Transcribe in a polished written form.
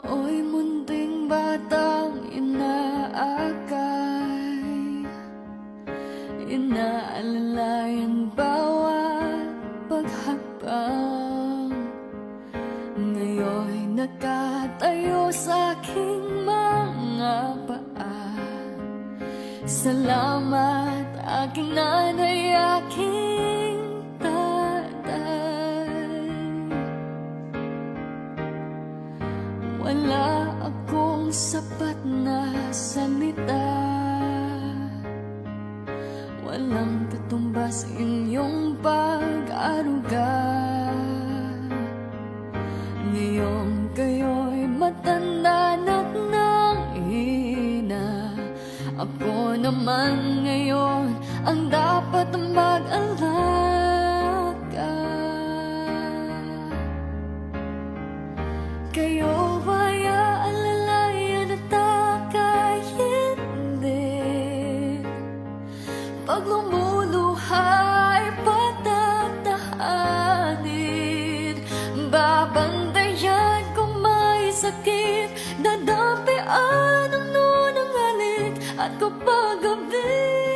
Ako'y munting batang inaakay, inaalalayan bawat paghakbang. Ngayon'y nakatayo sa aking mga paa. Salamat aking nanay, aking tatay. Wala akong sapat na salita, walang katumbas inyong pag-aruga. Ngayong kayo'y matanda na't nanghina, ako naman ngayon ang dapat mag-alaga. Kayo ba'y aalalayan at aka'y hindi? Pag lumuluhay, patatahanin. Babantayan kung may sakit, dadampian ang nunang halik. At kapag gabi